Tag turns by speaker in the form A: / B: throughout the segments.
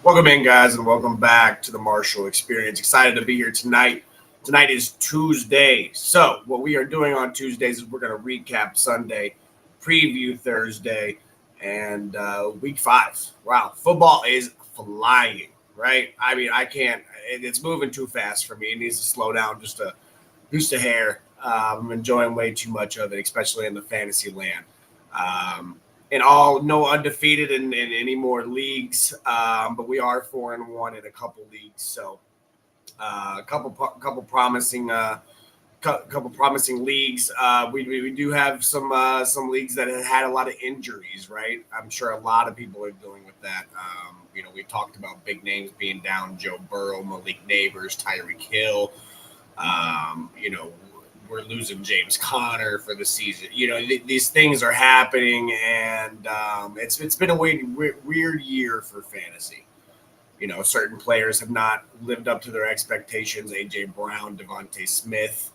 A: Welcome in, guys, and welcome back to the Marshall Experience. Excited to be here tonight. Tonight is Tuesday. So, what we are doing on Tuesdays is we're going to recap Sunday, preview Thursday, and week five. Wow, football is flying, right? I mean, I can't, it's moving too fast for me. It needs to slow down just a hair. I'm enjoying way too much of it, especially in the fantasy land. Um, in all, no undefeated in any more leagues, but we are 4-1 in a couple leagues. So a couple promising couple promising leagues. We do have some leagues that have had a lot of injuries, right? I'm sure a lot of people are dealing with that. We talked about big names being down: Joe Burrow, Malik Neighbors, Tyreek Hill. You know, we're losing James Conner for the season. These things are happening, and it's been a weird year for fantasy. Certain players have not lived up to their expectations. AJ Brown, Devontae Smith,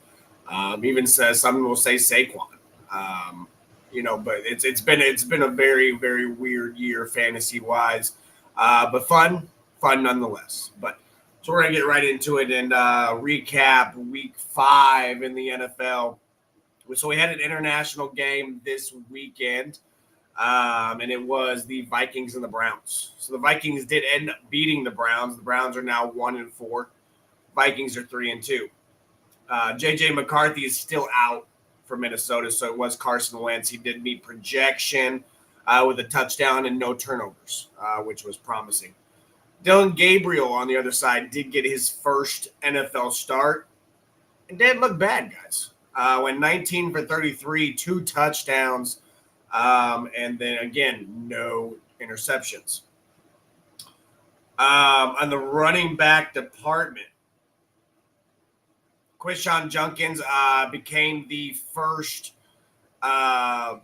A: even says some will say Saquon. Um, but it's been a very very weird year fantasy wise, but fun nonetheless. But so we're gonna get right into it and recap Week 5 in the NFL. So we had an international game this weekend, and it was the Vikings and the Browns. So the Vikings did end up beating the Browns. The Browns are now 1-4. Vikings are 3-2. JJ McCarthy is still out for Minnesota, so it was Carson Wentz. He did meet projection with a touchdown and no turnovers, which was promising. Dylan Gabriel on the other side did get his first NFL start. It didn't look bad, guys. Went 19 for 33, 2 touchdowns, and then again, no interceptions. On the running back department, Quishon Junkins became the first. I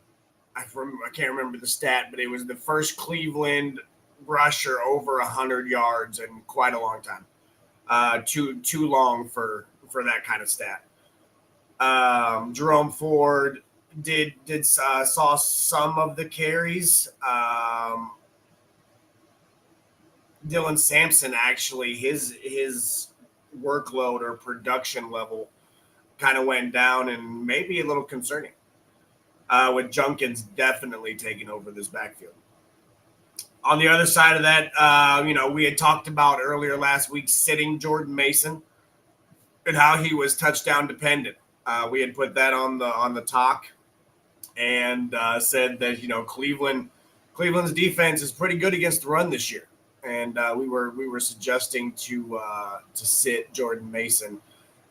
A: can't remember the stat, but it was the first Cleveland rusher over 100 yards in quite a long time. Too long for that kind of stat. Jerome Ford saw some of the carries. Dylan Sampson actually his workload or production level kind of went down and maybe a little concerning. With Junkins definitely taking over this backfield. On the other side of that, we had talked about earlier last week sitting Jordan Mason and how he was touchdown dependent. We had put that on the talk and said that Cleveland's defense is pretty good against the run this year, and we were suggesting to sit Jordan Mason,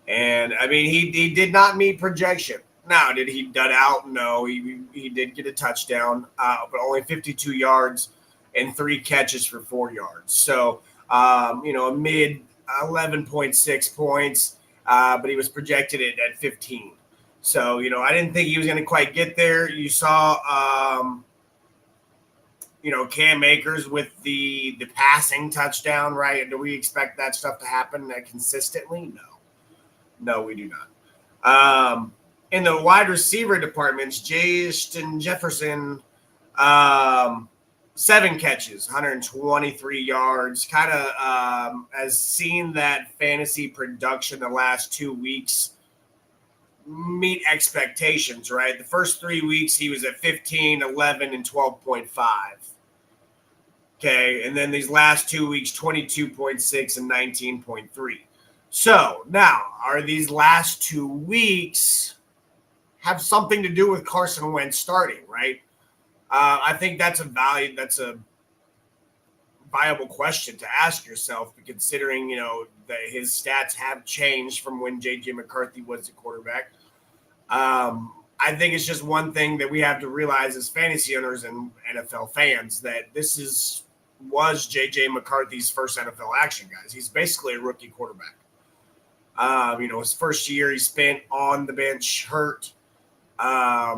A: and I mean he did not meet projection. Now, did he dud out? No, he did get a touchdown, but only 52 yards and 3 catches for 4 yards. So, a mid 11.6 points, but he was projected at 15. So, I didn't think he was going to quite get there. You saw, Cam Akers with the passing touchdown, right? Do we expect that stuff to happen consistently? No, we do not. In the wide receiver departments, Justin Jefferson, 7 catches, 123 yards. Kind of has seen that fantasy production the last 2 weeks meet expectations, right? The first 3 weeks, he was at 15, 11, and 12.5. Okay, and then these last 2 weeks, 22.6 and 19.3. So now, are these last 2 weeks have something to do with Carson Wentz starting, right? I think that's a viable question to ask yourself, considering that his stats have changed from when JJ McCarthy was the quarterback. I think it's just one thing that we have to realize as fantasy owners and NFL fans that this was JJ McCarthy's first NFL action, guys. He's basically a rookie quarterback. His first year he spent on the bench hurt. I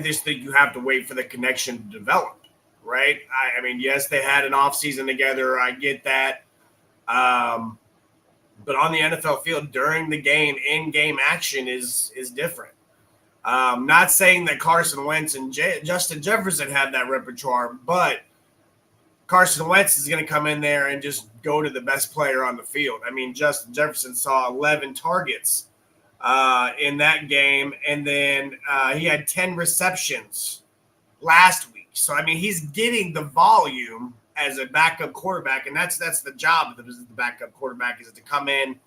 A: just think you have to wait for the connection to develop, right? I mean, yes, they had an offseason together. I get that. But on the NFL field during the game, in-game action is different. Not saying that Carson Wentz and Justin Jefferson had that repertoire, but Carson Wentz is going to come in there and just go to the best player on the field. I mean, Justin Jefferson saw 11 targets in that game, and then he had 10 receptions last week. So, I mean, he's getting the volume as a backup quarterback, and that's the job of the backup quarterback, is to come in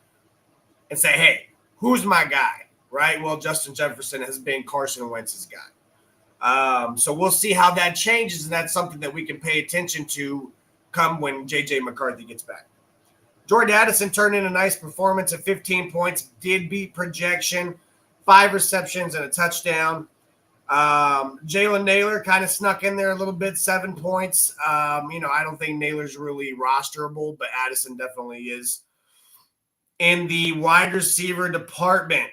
A: and say, hey, who's my guy, right? Well, Justin Jefferson has been Carson Wentz's guy. So we'll see how that changes, and that's something that we can pay attention to come when J.J. McCarthy gets back. Jordan Addison turned in a nice performance at 15 points, did beat projection, 5 receptions and a touchdown. Jalen Naylor kind of snuck in there a little bit, 7 points. I don't think Naylor's really rosterable, but Addison definitely is. In the wide receiver department,